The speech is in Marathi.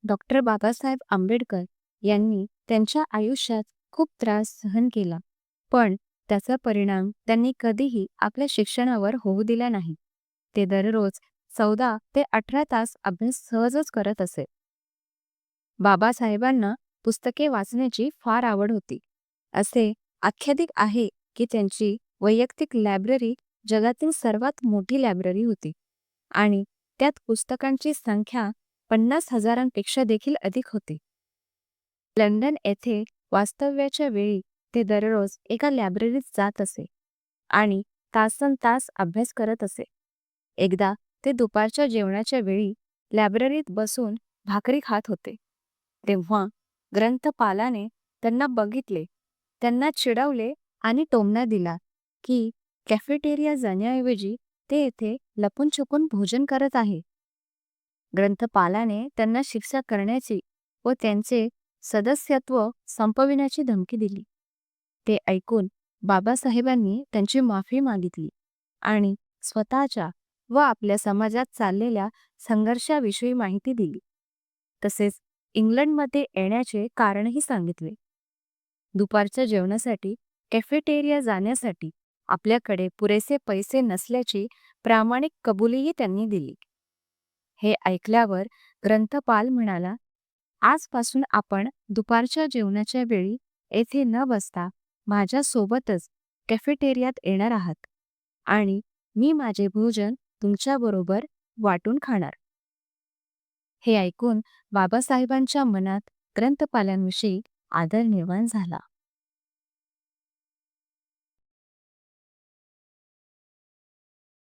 डॉक्टर बाबासाहेब आंबेडकर यांनी त्यांच्या आयुष्यात खूप त्रास सहन केला, पण त्याचा परिणाम त्यांनी कधीही आपल्या शिक्षणावर होऊ दिला नाही. ते दररोज 14 ते 18 तास अभ्यास सहजच करत असे. बाबासाहेबांना पुस्तके वाचण्याची फार आवड होती. असे आख्यातिक आहे की त्यांची वैयक्तिक लायब्ररी जगातील सर्वात मोठी लायब्ररी होती आणि त्यात पुस्तकांची संख्या 50,000पेक्षा देखील अधिक होती. लंडन येथे वास्तव्याच्या वेळी ते दररोज एका लायब्ररीत जात असे आणि तासनतास अभ्यास करत असे. एकदा ते दुपारच्या जेवणाच्या वेळी लायब्ररीत बसून भाकरी खात होते. तेव्हा ग्रंथपालाने त्यांना बघितले, त्यांना चिडवले आणि टोमणा दिला की कॅफेटेरिया जाण्याऐवजी ते येथे लपून-छपून भोजन करत आहे. ग्रंथपालाने त्यांना शिक्षा करण्याची व त्यांचे सदस्यत्व संपविण्याची धमकी दिली. ते ऐकून बाबासाहेबांनी त्यांची माफी मागितली आणि स्वतःच्या व आपल्या समाजात चाललेल्या संघर्षाविषयी माहिती दिली. तसेच इंग्लंडमध्ये येण्याचे कारणही सांगितले. दुपारच्या जेवणासाठी कॅफेटेरिया जाण्यासाठी आपल्याकडे पुरेसे पैसे नसल्याची प्रामाणिक कबुलीही त्यांनी दिली. हे ऐकल्यावर ग्रंथपाल म्हणाला, आजपासून आपण दुपारच्या जेवणाच्या वेळी येथे न बसता माझ्या सोबतच कॅफेटेरियात येणार आहात आणि मी माझे भोजन तुमच्याबरोबर वाटून खाणार. हे ऐकून बाबासाहेबांच्या मनात ग्रंथपालांविषयी आदर निर्माण झाला.